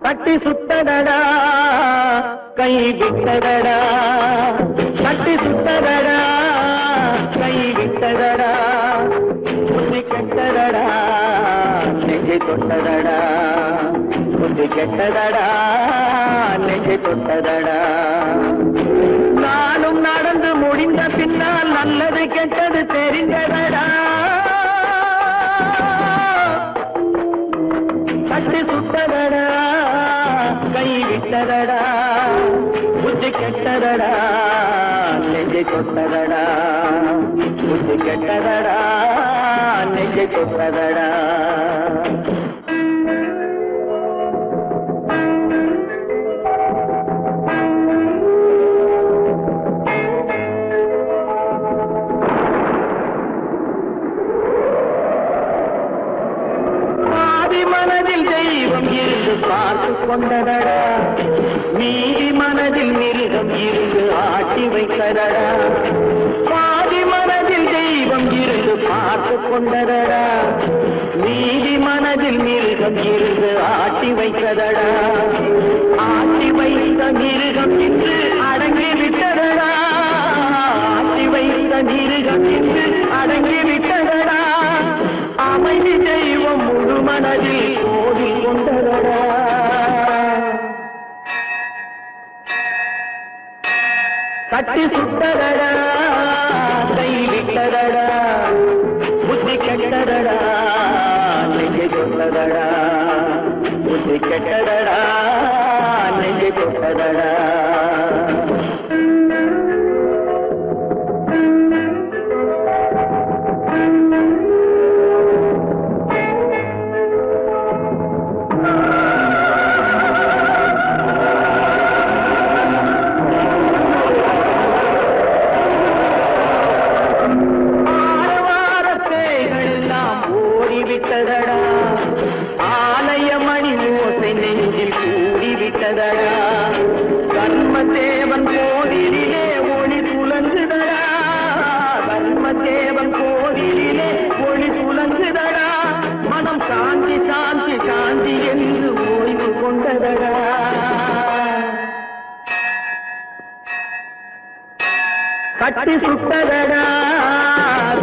கட்டி சுத்தடடா கை விட்டதடா, கட்டி சுத்தடடா கை விட்டதடா, புத்தி கெட்டதடா நெஞ்சை தொட்டதடா, புத்தி கெட்டதடா நெஞ்சை தொட்டதடா. நானும் நடந்து முடிந்த பின்னால் நல்லது கெட்டது தெரிந்ததடா, கட்டி சுட்டதடா கை விட்டதடா, புத்தி கெட்டதடா நெஞ்சை தொட்டதடா, புத்தி கெட்டதடா நெஞ்சை தொட்டதடா. பார்த்து கொண்டதடா மீதி மனதில் மிருகம் இருந்து ஆட்டி வைத்ததடா, பாதி மனதில் தெய்வம் இருந்து பார்த்து கொண்டதடா, மீதி மனதில் மிருகம் இருந்து ஆட்டி வைத்ததடா, ஆட்டி வைத்த மிருகம் இன்று அடங்கி விட்டதடா, ஆட்டி வைத்த மிருகம் இன்று அடங்கி விட்டதடா, அமைதி தெய்வம் முழு மனதில் கோவில் கொண்டதடா. கட்டி சுட்டதடா கை விட்டதடா, புத்தி கெட்டதடா நெஞ்சை தொட்டதடா, புத்தி கெட்டதடா நெஞ்சை தொட்டதடா. ஆலயமணி ஓசை நெஞ்சில் கூடிவிட்டதடா, கர்மதேவன் கோவிலிலே ஒளி துலங்குதடா, கர்மதேவன் கோவிலிலே ஒளி துலங்குதடா, மனம் சாந்தி சாந்தி சாந்தி என்று ஓய்வு கொண்டதடா. கட்டி சுட்டதடா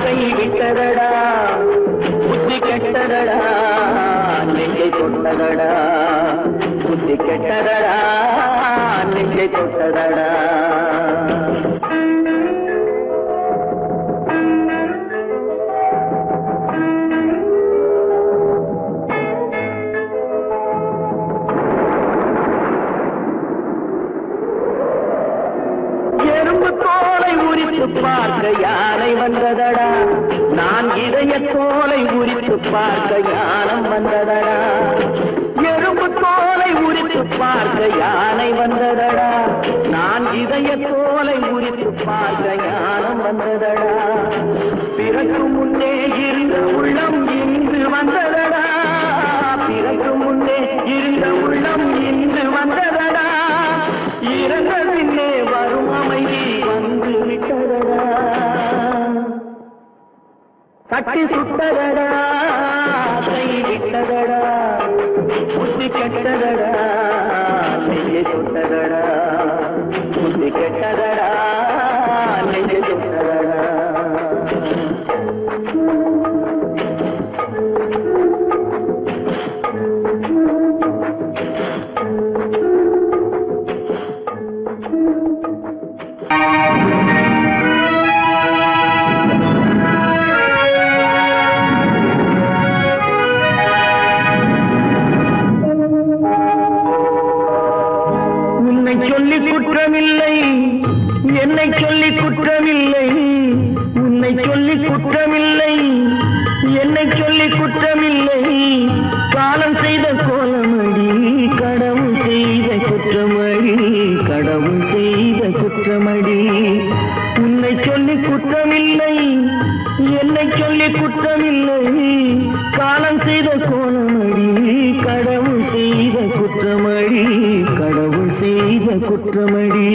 கை விட்டதடா, புத்தி கெட்டதடா நெஞ்சை தொட்டதடா, புத்தி கெட்டதடா நெஞ்சை தொட்டதடா. எறும்பு தோலை உரித்து பார்க்க யானை வந்ததடா, நான் இதய தோலை உரித்து பார்க்க யானம் வந்ததடா, எறும்பு தோலை உரித்து பார்க்க யானை வந்ததடா, நான் இதய தோலை உரித்து பார்க்க யானம் வந்ததடா, பிறகு முன்னே இருந்த உள்ளம் இன்று வந்ததடா, பிறகு முன்னே இருந்த உள்ளம் இன்று வந்ததடா, இறந்த பின்னே வரும் அமைதி வந்து விட்டதடா. கட்டி சுட்டதடா கை விட்டதடா, புத்தி கெட்டதடா நெஞ்சை தொட்டதடா, புத்தி கெட்டதடா நெஞ்சை தொட்டதடா. சொல்லி குற்றமில்லை என்னை சொல்லி குற்றமில்லை, உன்னை சொல்லி குற்றமில்லை என்னை சொல்லி குற்றமில்லை, காலம் செய்த கோலமடி கடவுள் செய்த குற்றமடி, கடவுள் செய்த குற்றமடி, உன்னை சொல்லி குற்றமில்லை என்னை சொல்லி குற்றமில்லை, காலம் செய்த கோலமடி கடவுள் செய்த குற்றமடி, கடவுள் செய்த குற்றமடி.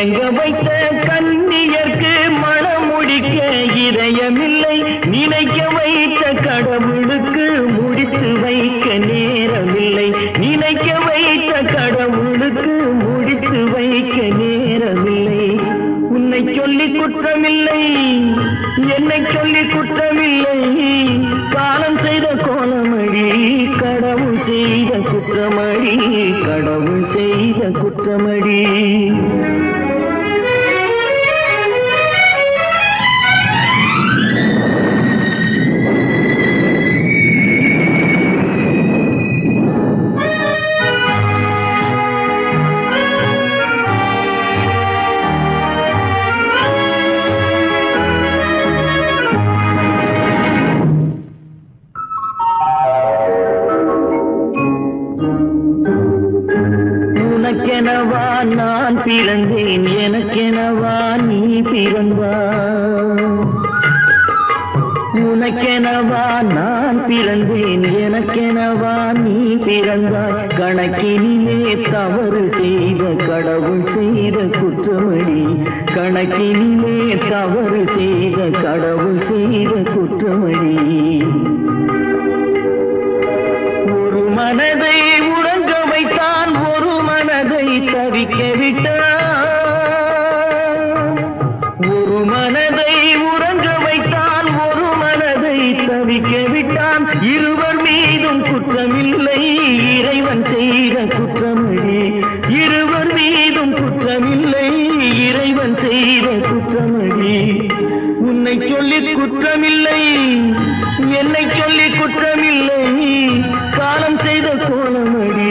ஏங்க வைத்த கண்ணியர்க்கு மனம் முடிக்க இதயமில்லை, நினைக்க வைத்த கடவுளுக்கு முடித்து வைக்க நேரமில்லை, நினைக்க வைத்த கடவுளுக்கு முடித்து வைக்க நேரமில்லை. உன்னை சொல்லி குற்றமில்லை, என்னை சொல்லி குற்றமில்லை, காலம் செய்த கோலமடி, கடவுள் செய்த குற்றமடி, கடவுள் செய்த குற்றமடி. உனக்கெனவா நான் பிறந்தேன், எனக்கெனவா நீ பிறந்தாய். உனக்கெனவா நான் பிறந்தேன், எனக்கெனவா நீ பிறந்தாய். கணக்கினிலே தவறு செய்த கடவுள் செய்த குற்றமடி, கணக்கினிலே தவறு செய்த கடவுள் செய்த குற்றமடி. ஒரு மனதை உறங்க வைத்தான், ஒரு மனதை தவிக்க விட்டான். ஒரு மனதை உறங்க வைத்தான், ஒரு மனதை தவிக்க விட்டான். இருவர் மீதும் குற்றமில்லை, இறைவன் செய்த குற்றமடி. இருவர் மீதும் குற்றமில்லை, இறைவன் செய்த குற்றமடி. உன்னை சொல்லி குற்றமில்லை, என்னை சொல்லி குற்றமில்லை, காலம் செய்த கோலமடி,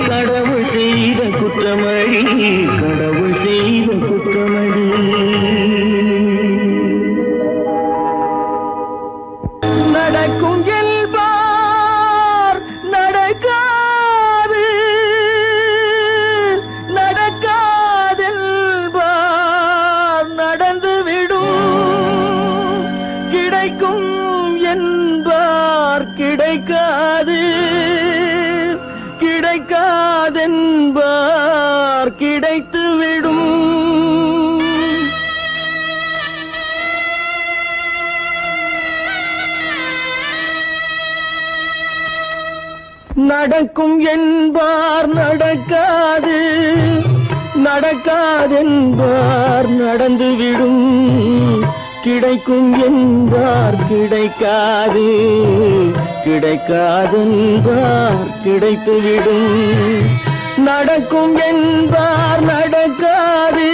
கடவுள் செய்த குற்றமடி, கடவுள் செய்த குற்றமடி. நடக்கும் என்பார் நடக்காது, நடக்காதென்பார் நடந்துவிடும், கிடைக்கும் என்பார் கிடைக்காது, கிடைக்காதென்பார் கிடைத்துவிடும். நடக்கும் என்பார் நடக்காது, நடக்காதென்பார் நடந்துவிடும், கிடைக்கும் என்பார் கிடைக்காது, கிடைக்காதென்பார் கிடைத்துவிடும். நடக்கும் என்பார் நடக்காது,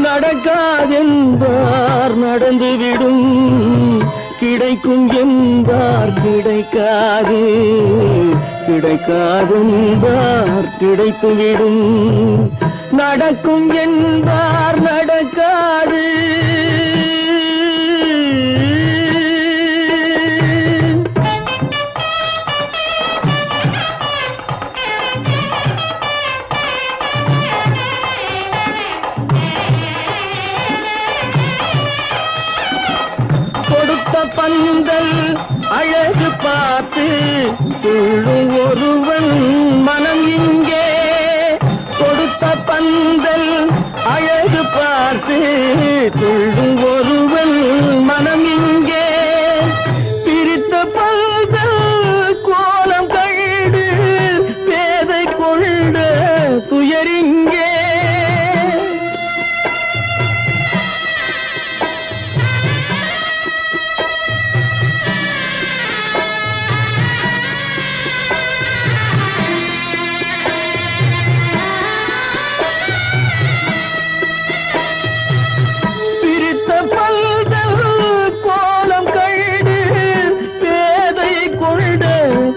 நடக்காதென்பார் நடந்துவிடும், கிடைக்கும் என்பார் கிடைக்காது, கிடைக்காதென்பார் கிடைத்துவிடும். நடக்கும் என்பார் நடக்காது. பந்தல் அழகு பார்த்து துள்ளும் ஒருவன் மனம் இங்கே, கொடுத்த பந்தல் அழகு பார்த்து துள்ளும் ஒருவன் மனம் இங்கே, பிரித்த பந்தல் கோலம் கண்டு பேதை கொண்ட துயரிங்கே.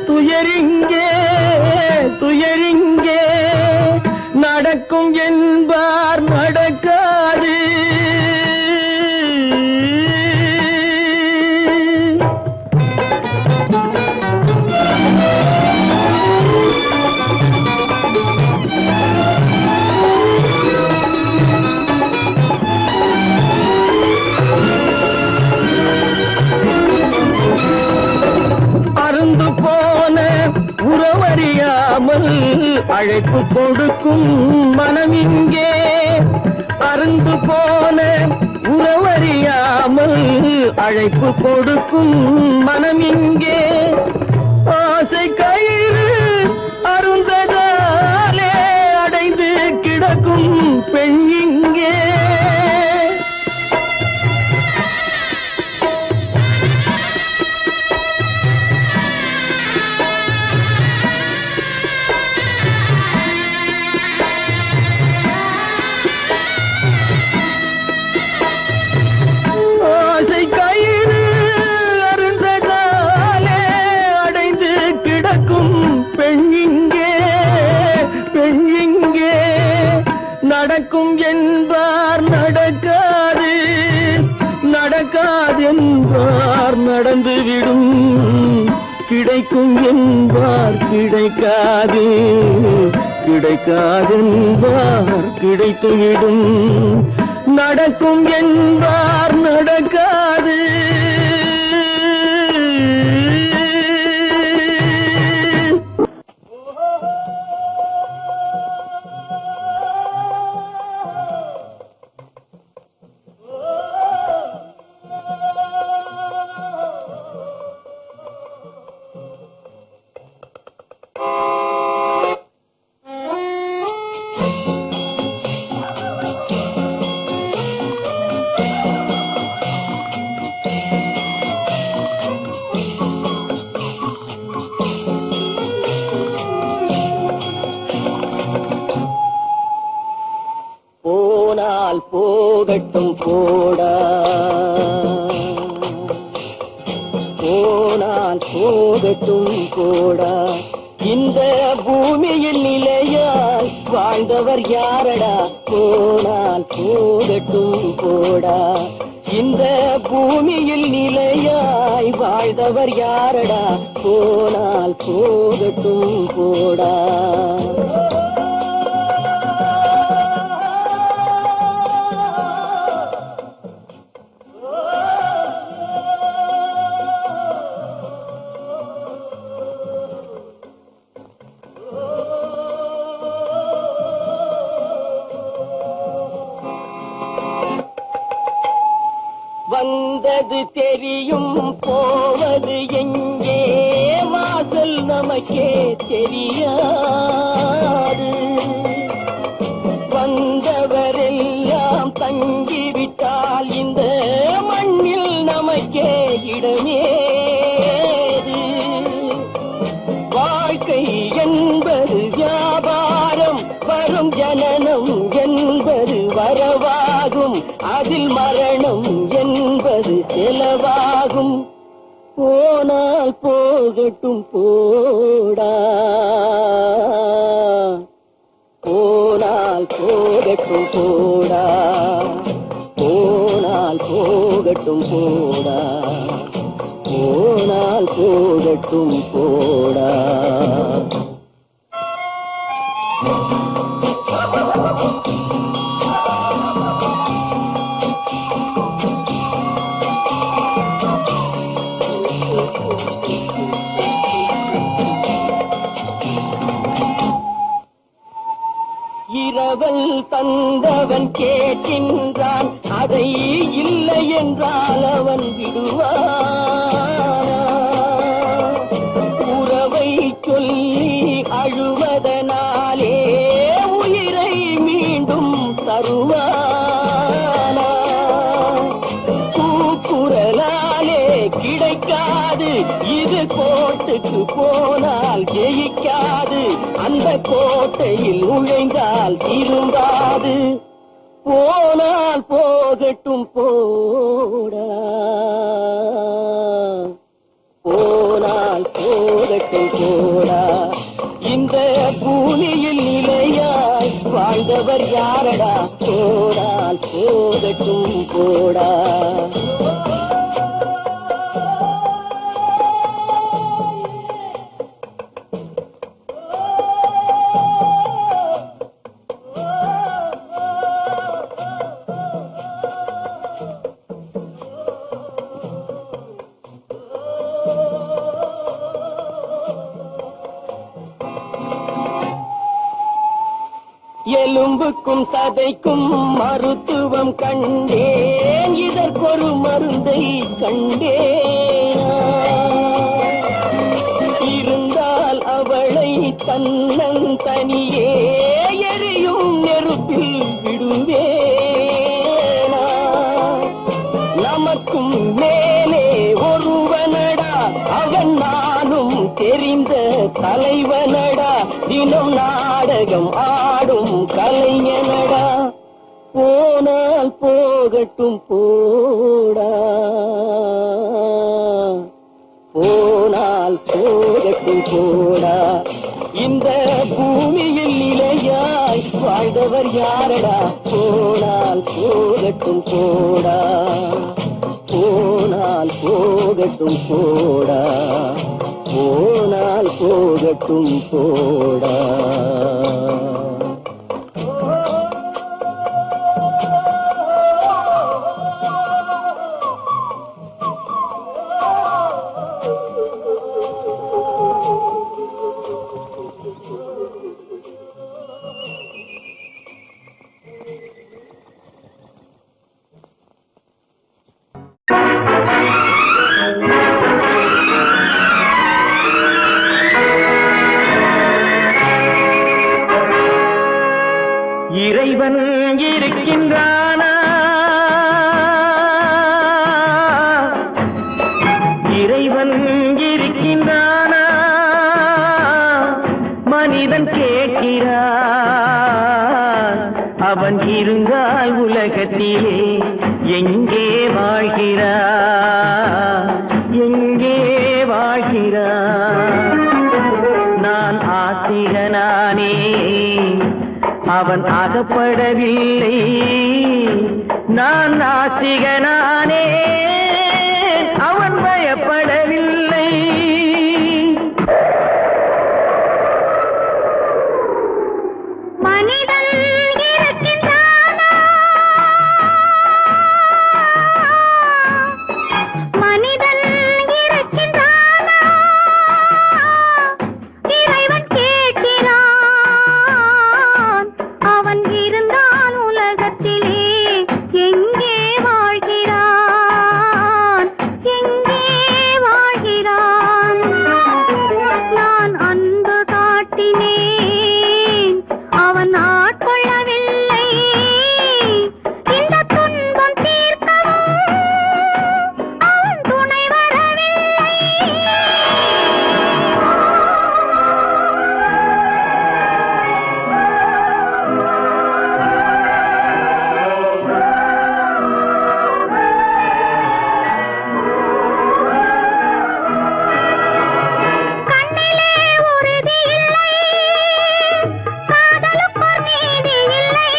துயரிங்கே துயரிங்கே, நடக்கும் என்பார் நடக்காது. அருந்து போன உறவறியாமல் அழைப்பு கொடுக்கும் மனம் இங்கே, அருந்து போன உறவறியாமல் அழைப்பு கொடுக்கும் மனம் இங்கே ஆசை கயிறு அருந்ததாலே அடைந்து கிடக்கும் பெண் இங்கே நடக்கும் என்பார் நடக்காது நடக்காது என்பார் நடந்துவிடும் கிடைக்கும் என்பார் கிடைக்காது கிடைக்காது என்பார் கிடைத்துவிடும் நடக்கும் என்பார் நடக்காது போகட்டும் போடா போனால் போகட்டும் போடா இந்த பூமியில் நிலையாய் வாழ்ந்தவர் யாரடா போனால் போகட்டும் போடா இந்த பூமியில் நிலையாய் வாழ்ந்தவர் யாரடா போனால் போகட்டும் போடா வந்தது தெரியும் போவது எங்கே வாசல் நமக்கே தெரியாது வந்தவரெல்லாம் தங்கிவிட்டால் இந்த மண்ணில் நமக்கே இடமேது வாழ்க்கை என்பது வியாபாரம் வரும் ஜனனம் என்பது வரவாகும் அதில் மரணம் என்பது செலவாகும் போனால் போகட்டும் போடா போனால் போகட்டும் போடா போனால் போகட்டும் போடா போனால் போகட்டும் போடா இரவல் தந்தவன் கேட்கின்றான் அதை இல்லை என்றால் அவன் விடுவான் உறவை சொல்லி அழுவதனாலே உயிரை மீண்டும் தருவானா கூக்குரலாலே கிடைக்காது இது கோட்டுக்கு போனால் ஜெயிக்காது அந்த கோட்டையில் நுழைந்தால் திரும்பாது போனால் போகட்டும் போடா போனால் போகட்டும் போடா இந்த பூமியில் நிலையாய் வாழ்ந்தவர் யாரடா போனால் போகட்டும் போடா எலும்புக்கும் சதைக்கும் மருத்துவம் கண்டேன், இதற்கொரு மருந்தை கண்டேன். இருந்தால் அவளை தன்னன் தனியே எரியும் நெருப்பில் விடுவேனா. நமக்கும் மேலே ஒருவனடா, அவன் நானும் தெரிந்த தலைவனடா, தினம் நாடகம் ஆடும் கலைஞனடா. போனால் போகட்டும் போடா, போனால் போகட்டும் போடா. இந்த பூமியில் நிலையாய் வாழ்ந்தவர் யாரடா. போனால் போகட்டும் போடா, போனால் போகட்டும் போடா, போனால் போகட்டும் போடா. இறைவன் இருக்கின்றானா, இறைவன் இருக்கின்றானா, மனிதன் கேட்கிறான். அவன் இருந்தால் உலகத்திலே எங்கே வாழ்கிறான், எங்கே வாழ்கிறான். நான் ஆசிரியனானே, அவன் அகப்படவில்லை. நான் நாசிகனானே, அவன் பயப்படவில்லை. மனிதன் இருக்கின்றானா, மனிதன் இருக்கின்றானா, இறைவன் கேட்கிறான். அவன் இருந்தால் உலகத்திலே எங்கே வாழ்கிறான், எங்கே வாழ்கிறான். நான் அன்பு காட்டினேன், அவன் ஆட்கொள்ளவில்லை. இந்த துன்பம் தீர்க்கவும் அவன் துணை வரவில்லை. கண்ணிலே உறுதி இல்லை, காதலுக்கோர் நீதி இல்லை.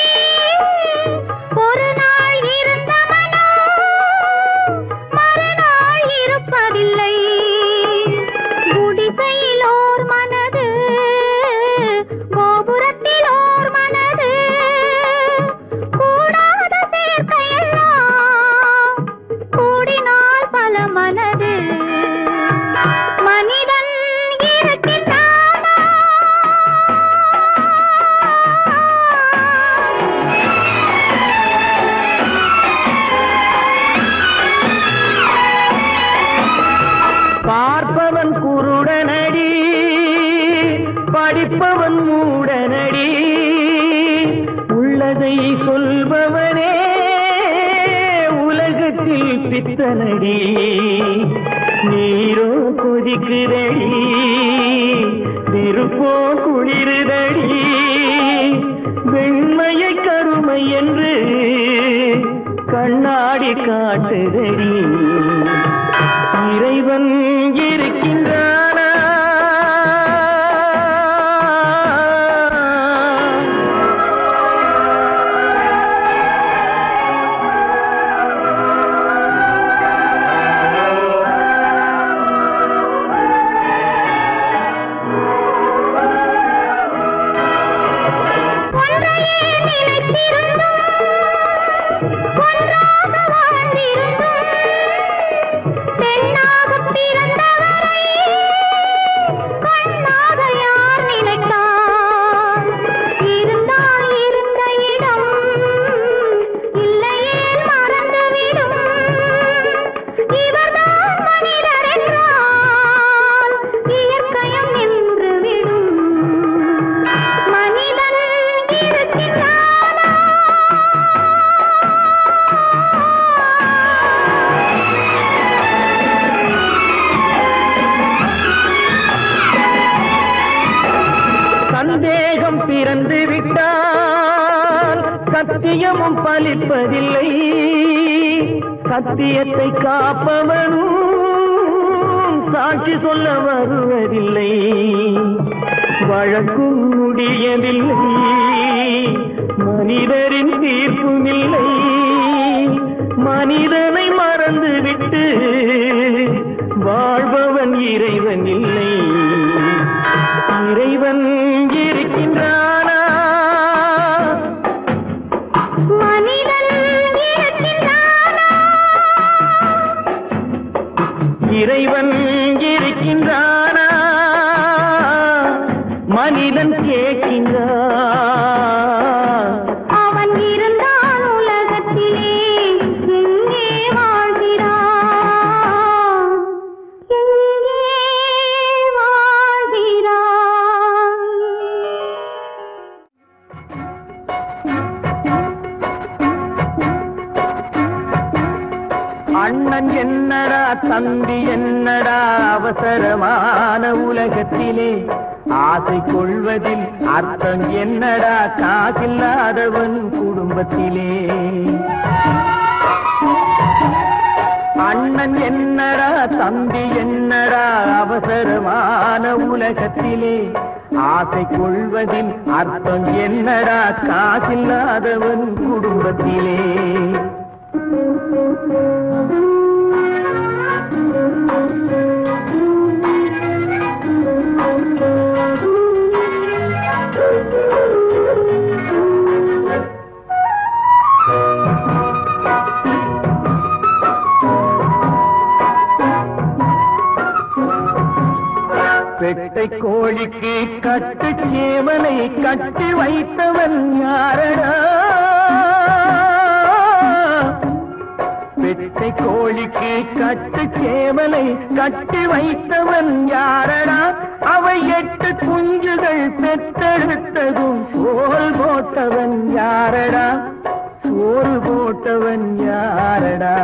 ஒரு நாள் இருந்த மனம் மறுநாள் இருப்பதில்லை. குடிசையிலோர் மனது, கோபுரத்திலோர் மனது, கூடாத சேர்க்கையெல்லாம் கூடினால் பல மனது. மனிதன் இருக்கின்றானா, பார்ப்பவன் குருடனடி, படிப்பவன் மூடனடி. உள்ளதை சொல்பவனே உலகத்தில் பித்தனடி. நீரோ கொதிக்குதடி, நெருப்போ குளிருதடி. வெண்மையை கருமை என்று கண்ணாடி காட்டுதடி. இறைவன் இருக்கின்றானா, ஒன்றையே நினைத்திருந்தும் ஒன்றாக வாழ்ந்திருந்தும் இழந்து விட்டால் சத்தியமும் பலிப்பதில்லை, சத்தியத்தை காப்பவனும் சாட்சி சொல்ல வருவதில்லை. வழக்கும் முடியவில்லை, மனிதரின் தீர்ப்பும் இல்லை. மனிதனை மறந்துவிட்டு வாழ்பவன் இறைவன் இல்லை. இறைவன் இருக்கின்றானா? மனிதன் இருக்கின்றானா? இறைவன் இருக்கின்றானா? மனிதன் கேட்கின்றான். அவன் இருந்தான் உலகத்திலே, எங்கே வாழ்கிறான்? எங்கே வாழ்கிறான்? அண்ணன் என்னடா தம்பி என்னடா அவசரமான உலகத்திலே, ஆசை கொள்வதில் அர்த்தம் என்னடா காசில்லாதவன் குடும்பத்திலே. அண்ணன் என்னடா தம்பி என்னடா அவசரமான உலகத்திலே, ஆசை கொள்வதில் அர்த்தம் என்னடா காசில்லாதவன் குடும்பத்திலே. பெட்டை கோழிக்கு கட்டு சேவலை கட்டி வைத்தவன் யாரடா? பெட்டை கோழிக்கு கட்டு சேவலை கட்டி வைத்தவன் யாரடா? அவை 8 குஞ்சுகள் பெற்றெடுத்ததும் சோறு போட்டவன் யாரடா? சோறு போட்டவன் யாரடா?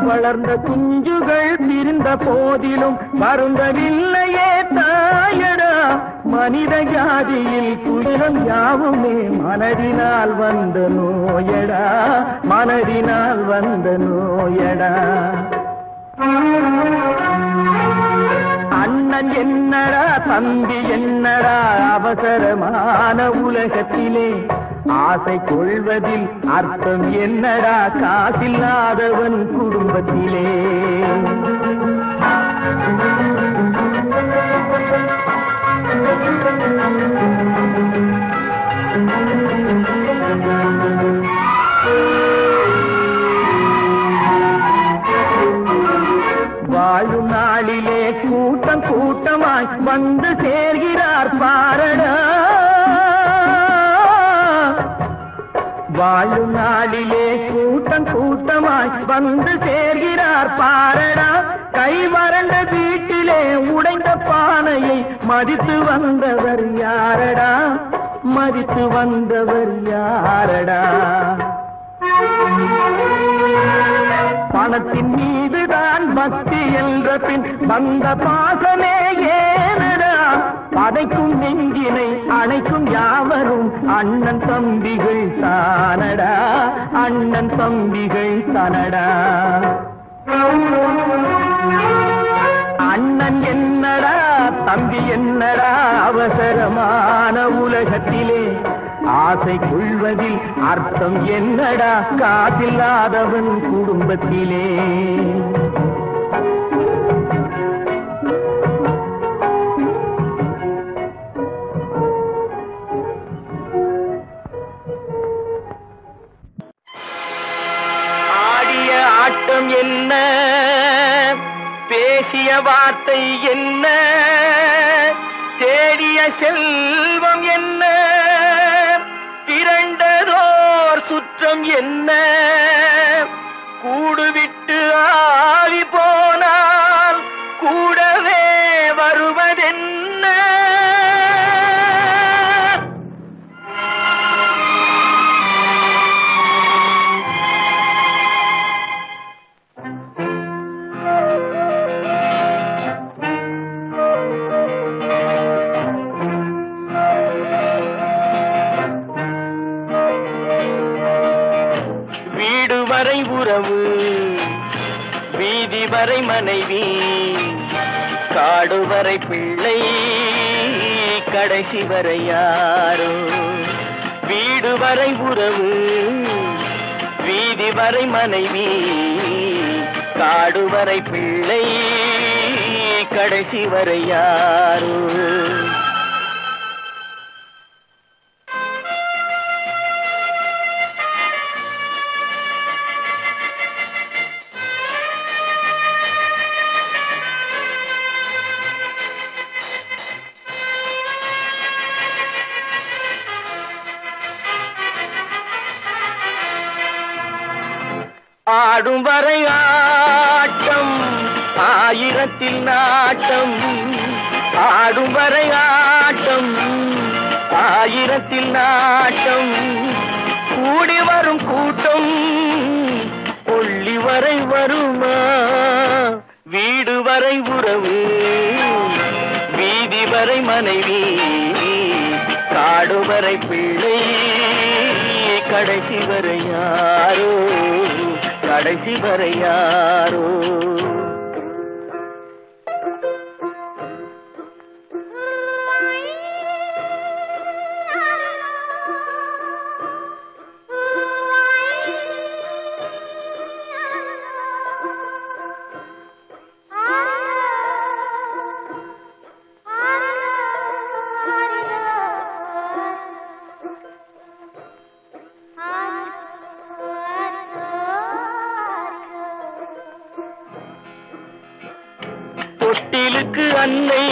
வளர்ந்த குஞ்சுகள் பிரிந்த போதிலும் வருந்தவில்லையே தாயடா. மனித ஜாதியில் துயரம் யாவுமே மனதினால் வந்த நோயடா, மனதினால் வந்த நோயடா. அண்ணன் என்னடா தம்பி என்னடா அவசரமான உலகத்திலே, ஆசை கொள்வதில் அர்த்தம் என்னடா காசில்லாதவன் குடும்பத்திலே. வாழும் நாளிலே கூட்டம் கூட்டமாய் வந்து சேர்கிறார் பாரடா. வாழும் நாளிலே கூட்டம் கூட்டமாய் வந்து சேர்கிறார் பாரடா. கை வறண்ட வீட்டிலே உடைந்த பானையை மதித்து வந்தவர் யாரடா? மதித்து வந்தவர் யாரடா? பணத்தின் மீதுதான் பக்தி என்ற பின் வந்த பாசமே ஏனடா? பதைக்கும் நெஞ்சினை அணைக்கும் யாவரும் அண்ணன் தம்பிகள் தானடா, அண்ணன் தம்பிகள் தானடா. அண்ணன் என்னடா தம்பி என்னடா அவசரமான உலகத்திலே, ஆசை கொள்வதில் அர்த்தம் என்னடா காசில்லாதவன் குடும்பத்திலே. ஆடிய ஆட்டம் என்ன, பேசிய வார்த்தை என்ன, தேடிய செல்வம் என்ன, திரண்டதோர் சுற்றம் என்ன, கூடுவிட்டு ஆவி போனால் கூடவே வருவதென்ன. வரை மனைவி காடு வரை பிள்ளை கடைசி வரை யாரோ வீடு வரை உறவு வீதி வரை மனைவி காடு வரை பிள்ளை கடைசி வரை யாரோ ஆடும் வரை ஆட்டம் ஆயிரத்தில் நாட்டம் ஆடும் வரை ஆட்டம் ஆயிரத்தில் நாட்டம் கூடி வரும் கூட்டம் கொள்ளி வரை வருமா வீடு வரை உறவு வீதி வரை மனைவி காடு வரை பிள்ளை கடைசி வரை யாரோ கடைசி வரை யாரோ தொட்டிலுக்கு அன்னை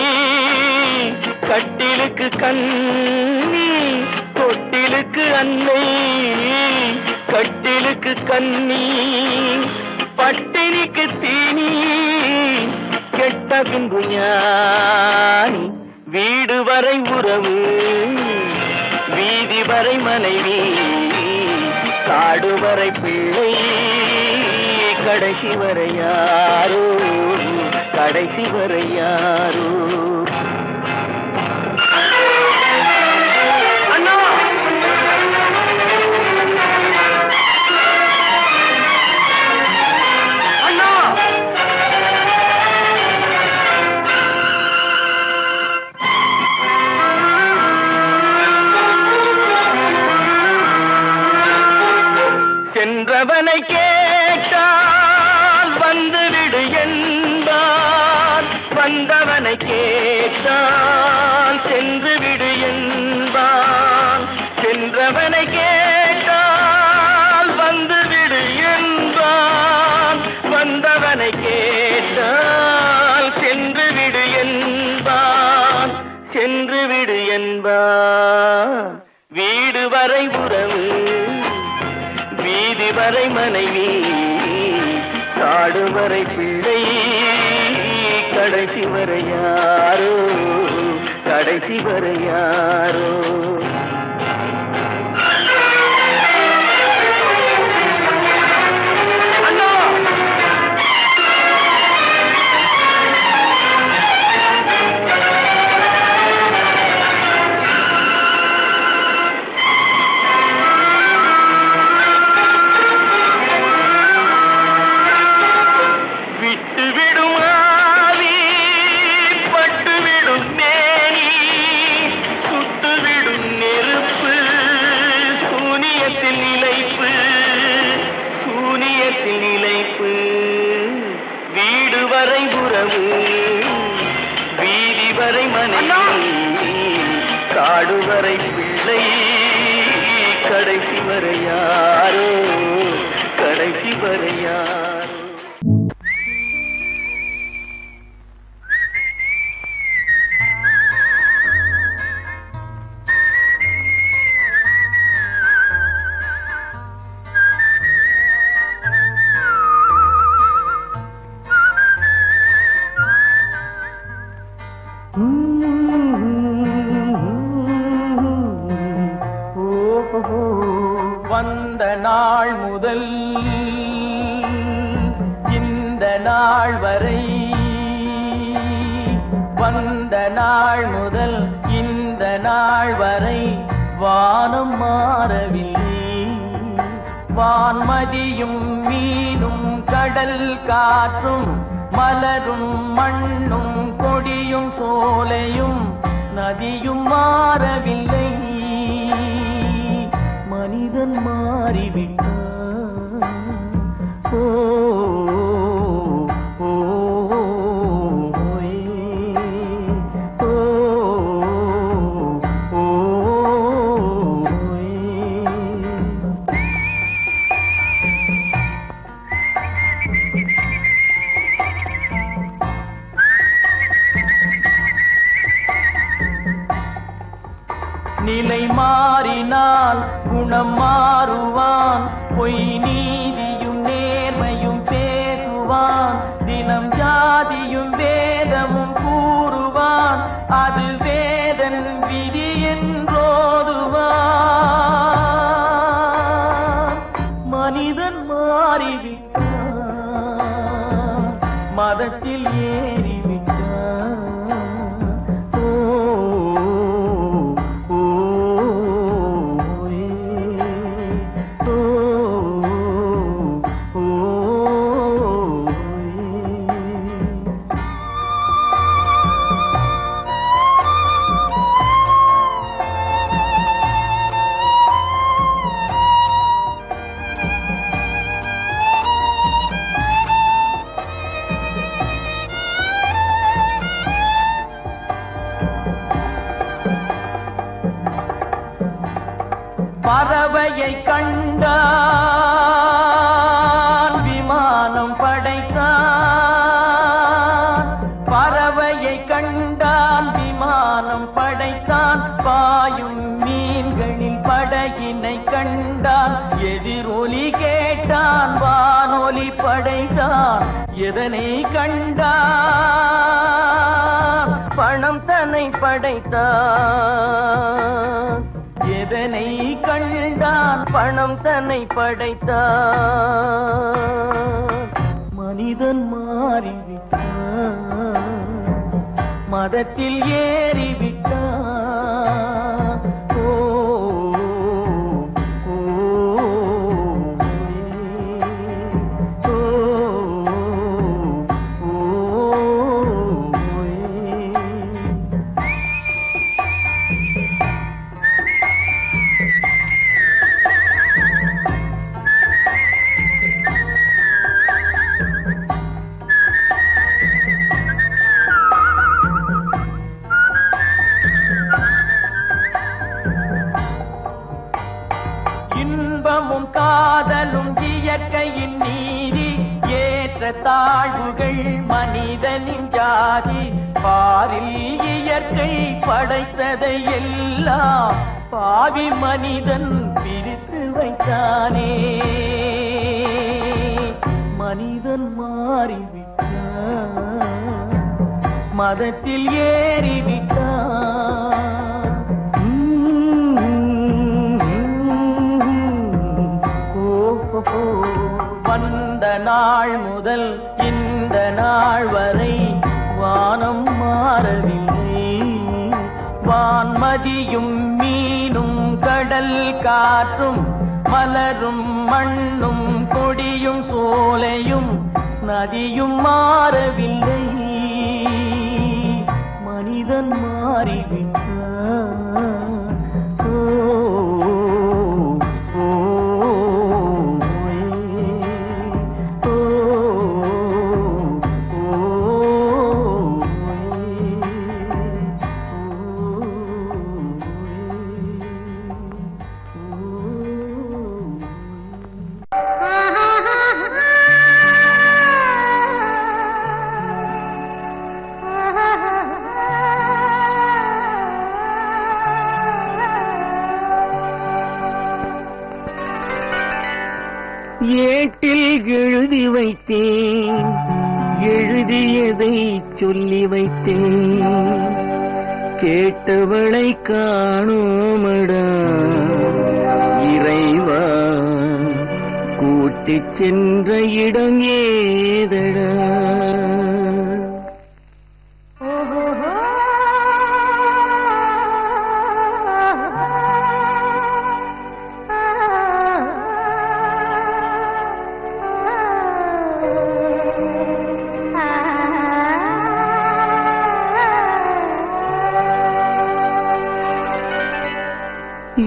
கட்டிலுக்கு கண்ணி தொட்டிலுக்கு அன்னை கட்டிலுக்கு கண்ணி பட்டினிக்கு தீனி கெட்ட பின்பு ஞானி வீடு வரை உறவு வீதி வரை மனைவி காடு வரை பிள்ளை கடைசி வரை யாரோ கடைசி வரை யாரோ அண்ணா அண்ணா சென்றவனை கேட்டால் வந்துவிடு என்பான் வந்தவனை கேட்டால் சென்று விடு என்பான் சென்றவனை கேட்டால் வந்துவிடு என்பான் வந்தவனை கேட்டால் சென்று விடு என்பான் சென்று விடு என்பான் வீடு வரை உறவு வீதி வரை மனைவி காடு வரை பிள்ளை கடைசி வரை யாரோ கடைசி வரை யாரோ வீடு வரை உறவு வீதி வரை மனைவி காடு வரை பிள்ளை கடைசி வரை யாரோ கடைசி வரை யாரோ வந்த நாள் முதல் இந்த நாள் வரை வந்த நாள் முதல் இந்த நாள் வரை வானம் மாறவில்லை வான்மதியும் மீனும் கடல் காற்றும் மலரும் மண்ணும் கொடியும் சோலையும் நதியும் மாறவில்லை, மனிதன் மாறிவிட்டான். ஓ ஓ, ஓ, ஓ, நிலை மாறினால் குணம் மாறுவான், பொய் நீதியும் நேர்மையும் பேசுவான், தினம் ஜாதியும் வேதமும் கூறுவான், அது வேதன் விதி என்றோதுவான். மனிதன் மாறிவிட்டான், மதத்தில் ஏறிவிட்டான். பறவையை கண்டான் விமானம் படைத்தான், பறவையை கண்டான் விமானம் படைத்தான், பாயும் மீன்களில் படகினை கண்டான், எதிரொலி கேட்டான் வானொலி படைத்தான். எதனை கண்டான்? பணம் தன்னை படைத்தான். எதனை கண்டான்? பணம் தன்னை படைத்தான். மனிதன் மாறிவிட்டான், மதத்தில் ஏறிவிட்டான். ஓ ஓ, ஓ, ஓ, இன்பமும் காதலும் இயற்கையின் நீதி, ஏற்ற தாழ்வுகள் மனிதனின் ஜாதி. பாரில் இயற்கை படைத்ததை எல்லாம் பாவி மனிதன் பிரித்து வைத்தானே. மனிதன் மாறிவிட்டான், மதத்தில் ஏறிவிட்டான். வந்த நாள் முதல் இந்த நாள் வரை வானம் மாறவில்லை, வான்மதியும் மீனும் கடல் காற்றும் மலரும் மண்ணும் கொடியும் சோலையும் நதியும் மாறவில்லை, மனிதன் மாறிவிட்டான். ஏட்டில் எழுதி வைத்தேன், எழுதியதை சொல்லி வைத்தேன், கேட்டவளை காணோமடா இறைவா, கூட்டிச் சென்ற இடம் ஏதடா. ah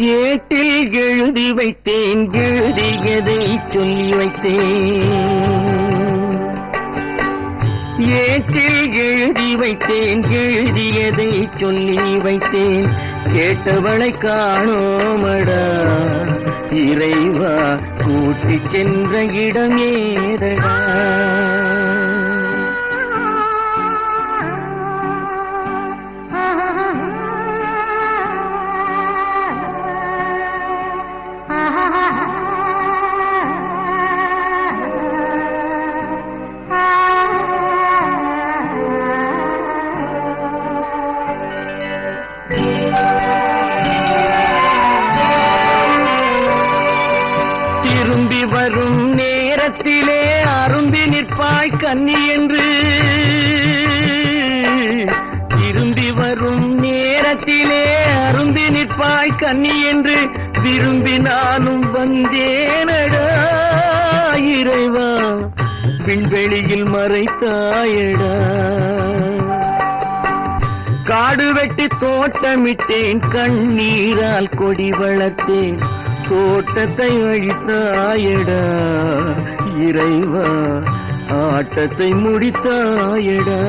ஏட்டில் எழுதி வைத்தேன் எழுதியதை சொல்லி வைத்தேன். ஏட்டில் எழுதி வைத்தேன் எழுதியதை சொல்லி வைத்தேன். கேட்டவளை காணோமடா இறைவா கூட்டிச் சென்ற இடம் ஏதடா. திரும்பி வரும் நேரத்திலே அரும்பி நிற்பாய் கன்னி என்று. திரும்பி வரும் நேரத்திலே அரும்பி நிற்பாய் கன்னி என்று விரும்பி நானும் வந்தேனடா இறைவா விண்வெளியில் மறைத்தாயடா. காடு வெட்டி தோட்டமிட்டேன் கண்ணீரால் கொடி வளர்த்தேன் தோட்டத்தை அழித்தாயடா இறைவா ஆட்டத்தை முடித்தாயடா.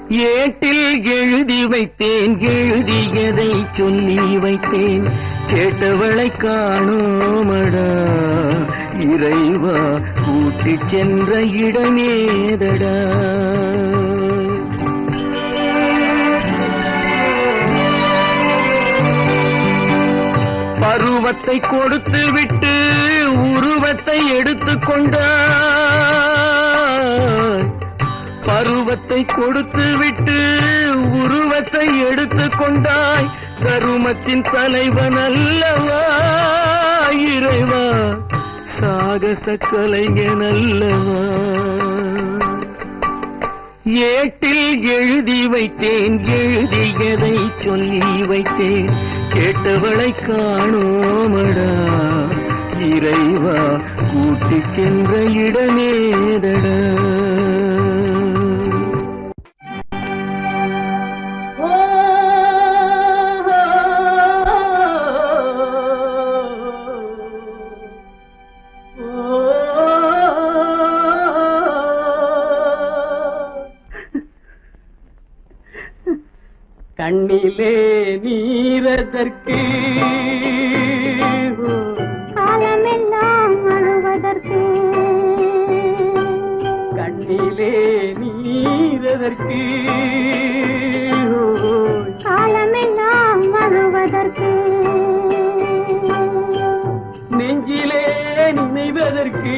ஏட்டில் எழுதி வைத்தேன் எழுதியதை சொல்லி வைத்தேன். கேட்டவளை காணோமடா இறைவா கூட்டிச் சென்ற இடமேதடா. பருவத்தை கொடுத்து விட்டு உருவத்தை எடுத்துக் கொண்டாய். பருவத்தை கொடுத்து விட்டு உருவத்தை எடுத்துக் கொண்டாய். கருமத்தின் தலைவன் அல்லவா இறைவா சாகச கலைஞன் அல்லவா. ஏட்டில் எழுதி வைத்தேன் எழுதியதை சொல்லி வைத்தேன். கேட்டவளை காணோமடா இறைவா கூட்டிச் சென்ற இடமேதடா. கண்ணிலே நீரதற்கு காலமெல்லாம் அழுவதற்கு. கண்ணிலே நீரதற்கு காலமெல்லாம் அழுவதற்கு. நெஞ்சிலே நினைவதற்கு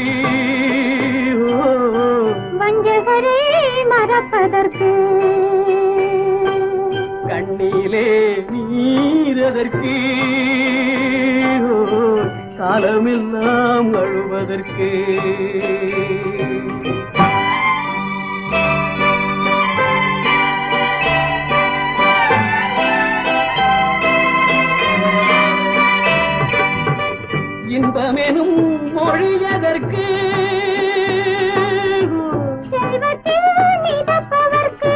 வஞ்சகரை மறப்பதற்கு. கண்ணிலே நீரதற்கு காலமெல்லாம் அழுவதற்கு. இன்பமெனும் மொழியதற்கு செல்வத்தில் மிதப்பதற்கு.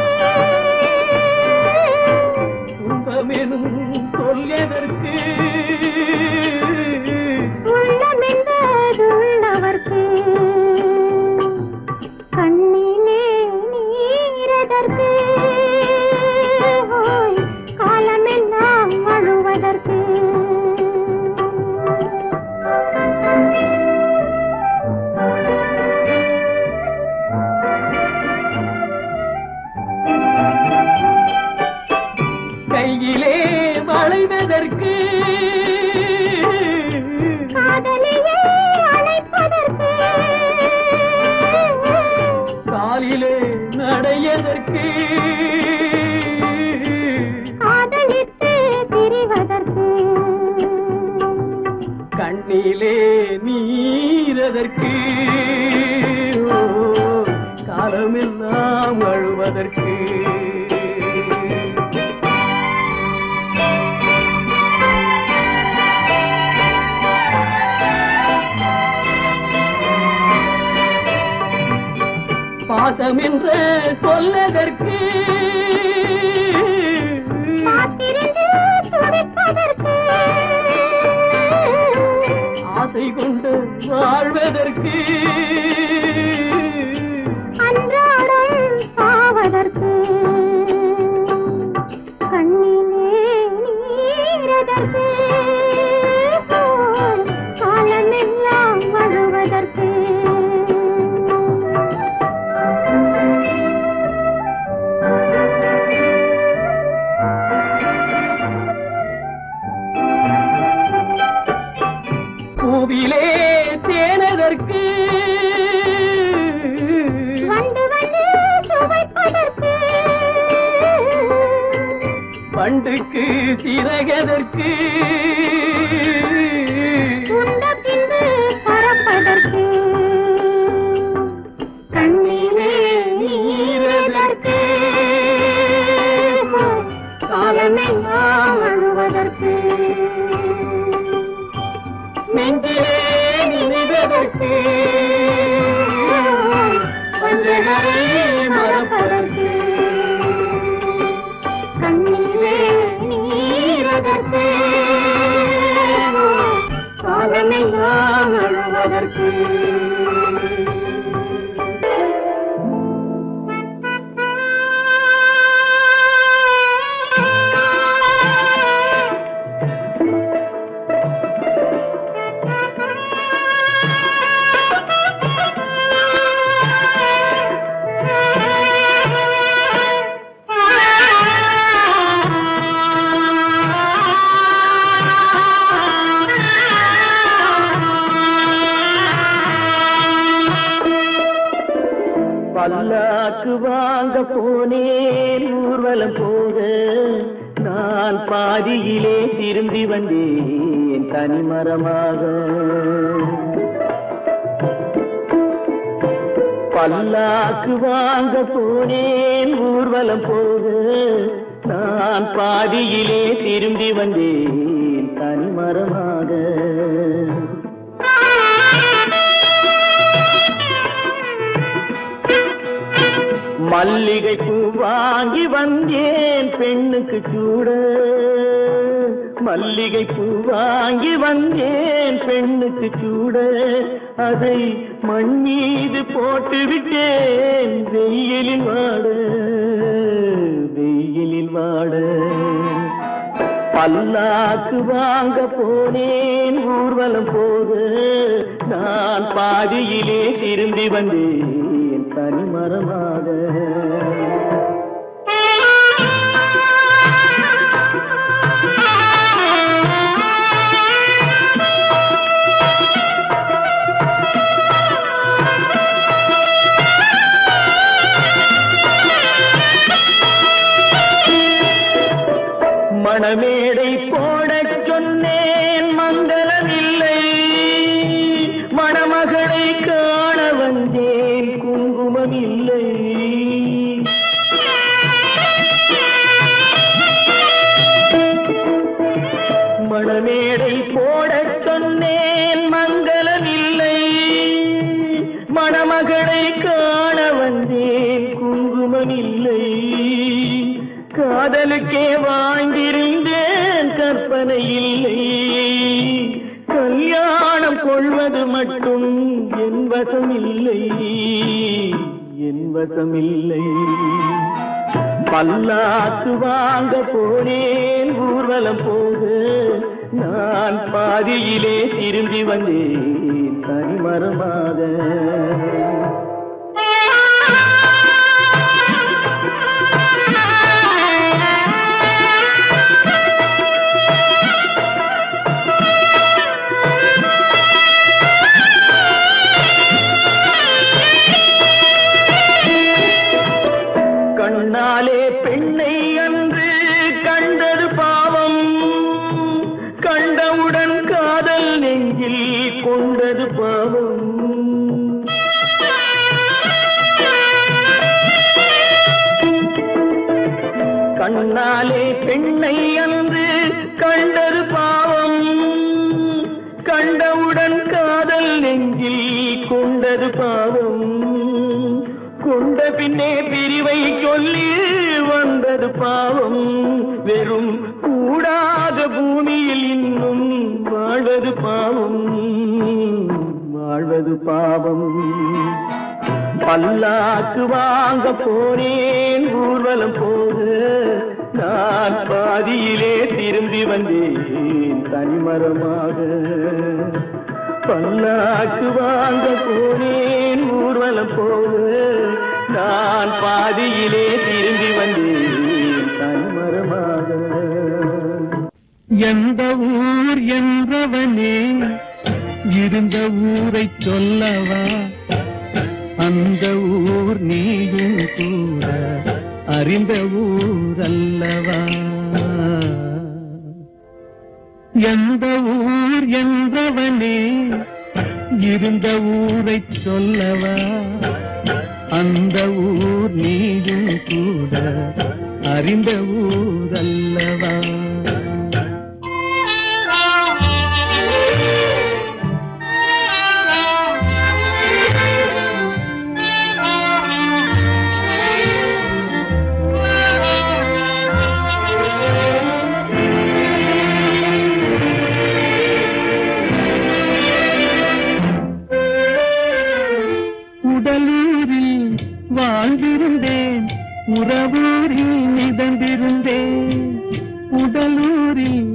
துன்பமெனும் சொல்லியதற்கு உள்ளமென்பதுள்ளவர்க்கு. கண்ணிலே நீரதற்கு காலமெல்லாம் அழுவதற்கு. கையிலே வளைவதற்கு காதலியே அழைப்பதற்கு. காலிலே நடையதற்கு காதலித்து திரிவதற்கு. கண்ணிலே நீரதற்கு காலமெல்லாம் அழுவதற்கு. பாசம் என்று சொல்லதற்கு காத்திருந்து துடிப்பதற்கு. வாழ்வதற்கு அன்றாடம் சாவதற்கு கண்ணிலே நீரதற்கு காலமெல்லாம் வாழுவதற்கு பூவிலே தேனதற்கு வந்து வந்து சுவைப்பதற்கு பண்டுக்கு சிறகதற்கு உண்ட பின்பு பறப்பதற்கு கண்ணிலே நீரதற்கு காலமெல்லாம் வாழுவதற்கு நெஞ்சிலே நினைவதற்கு பஞ்சகரை மறப்பதற்கு கண்ணிலே நீரதற்கு காலமெல்லாம் வாழுவதற்கு பல்லாக்கு வாங்க போனேன் ஊர்வலம் போக நான் பாதியிலே திரும்பி வந்தேன் தனிமரமாக பல்லாக்கு வாங்க போனேன் ஊர்வலம் போக நான் பாதியிலே திரும்பி வந்தேன் தனிமரமாக மல்லிகை பூ வாங்கி வந்தேன் பெண்ணுக்கு சூட மல்லிகை பூ வாங்கி வந்தேன் பெண்ணுக்கு சூட அதை மண் மீது போட்டு விட்டேன் வெயிலில் வாட பல்லாக்கு வாங்க போனேன் ஊர்வலம் போக நான் பாதியிலே திரும்பி வந்தேன் தனிமரமாக மணமேடை போடச் சொன்னேன் மங்களமில்லை மணமகளை காண வந்தேன் குங்குமமில்லை மணமேடை போடச் சொன்னேன் மங்களமில்லை மணமகளை காண வந்தேன் குங்குமமில்லை காதலுக்கே வாழ்ந்திருந்தேன் கற்பனை இல்லை கல்யாணம் கொள்வது மட்டும் என் வசமில்லை பல்லாக்கு வாங்க போனேன் ஊர்வலம் போக நான் பாதியிலே திரும்பி வந்தேன் தனிமரமாக கண்ணாலே பெண்ணை அன்று கண்டது பாவம் கண்டவுடன் காதல் நெஞ்சில் கொண்டது பாவம் கண்ணாலே பெண்ணை அன்று கண்டது பாவம் கண்டவுடன் காதல் நெஞ்சில் கொண்டது பாவம் கொண்ட பின்னே பிரிவை சொல்லி வந்தது பாவம் வெறும் கூடாத பூமியில் இன்னும் வாழ்வது பாவம் வாழ்வது பாவம். பல்லாக்கு வாங்க போனேன் ஊர்வலம் போக, நான் பாதியிலே திரும்பி வந்தேன் தனிமரமாக. பல்லாக்கு வாங்க போனேன் ஊர்வலம் போக, நான் பாதியிலே திரும்பி வந்தேன் தனிமரமாக. எந்த ஊர் என்றவனே இருந்த ஊரை சொல்லவா, அந்த ஊர் நீயும் கூட அறிந்த ஊர் அல்லவா. எந்த ஊர் என்றவனே இருந்த ஊரை சொல்லவா, அந்த ஊர் நீயும் கூட அறிந்த ஊர் அல்லவா. உடலூரில் வாழ்ந்திருந்தேன், உறவூரில் மிதந்திருந்தேன். உடலூரில்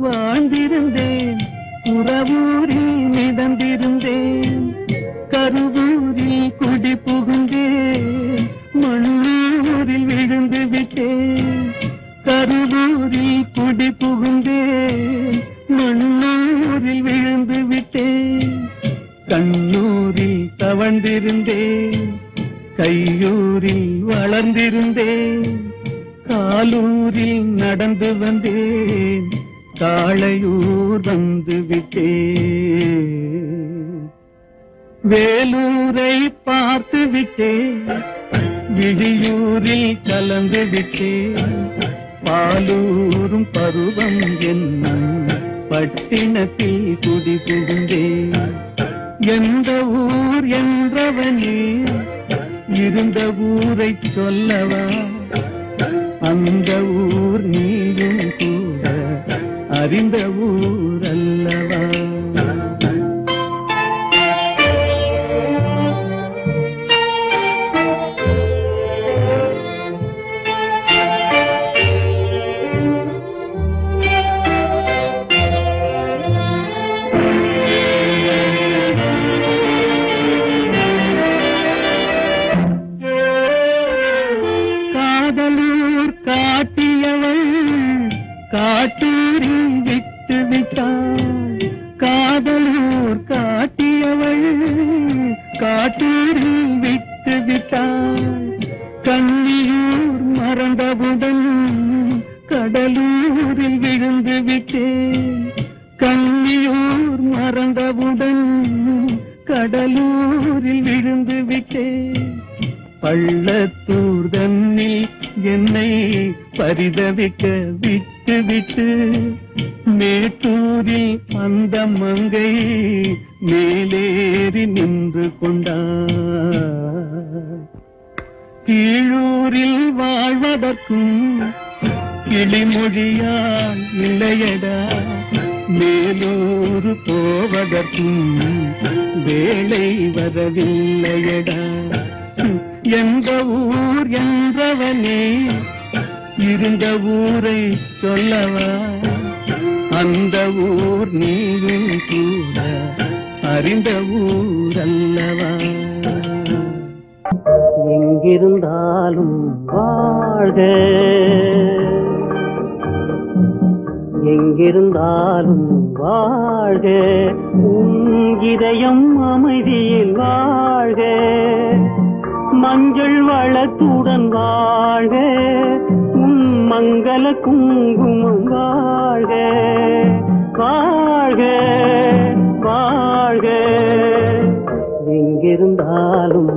வாழ்ந்திருந்தேன், உறவூரில் மிதந்திருந்தேன். கருவூரில் குடி புகுந்தேன், மண்ணூரில் விழுந்து விட்டேன். கருவூரில் குடி புகுந்தேன், மண்ணூரில் விழுந்து விட்டேன். கண்ணூரில் தவழ்ந்திருந்தேன், கையூரில் வளர்ந்திருந்தேன். காலூரில் நடந்து வந்தேன், காளையூர் வந்து விட்டேன். வேலூரை பார்த்து விட்டேன், விழியூரில் கலந்து விட்டேன். பாலூரும் பருவம் என்னும் பட்டினத்தில் குடி புகுந்தேன். எந்த ஊர் என்றவனே இருந்த ஊரை சொல்லவா, அந்த ஊர் நீயும் கூட அறிந்த ஊர் அல்லவா. காதலூர் காட்டியவள் காட்டூரில் விட்டு விட்டாள். காதலூர் காட்டியவள் காட்டூரில் விட்டு விட்டாள். கண்ணியூர் மறந்தவுடன் கடலூரில் விழுந்து விட்டேன். கண்ணியூர் மறந்தவுடன் கடலூரில் விழுந்து விட்டேன். பள்ளத்தூர் தன்னில் என்னை பரிதவிக்க விட்டு விட்டு, மேட்டூரில் அந்த மங்கை மேலேறி நின்று கொண்டார். கீழூரில் வாழ்வதற்கும் கிளிமொழியால் இல்லையடா, மேலூர் போவதற்கும் வேலை வரவில்லையடா. எந்த ஊர் என்றவனே இருந்த ஊரை சொல்லவா, அந்த ஊர் நீயும் கூட அறிந்த ஊர் அல்லவா. எங்கிருந்தாலும் வாழ்க, எங்கிருந்தாலும் வாழ்க, உன் இதயம் அமைதியில் வாழ்க. மஞ்சள் வளத்துடன் வாழ்க, உன் மங்கள குங்குமம் வாழ்க. வாழ்க வாழ்க, எங்கிருந்தாலும்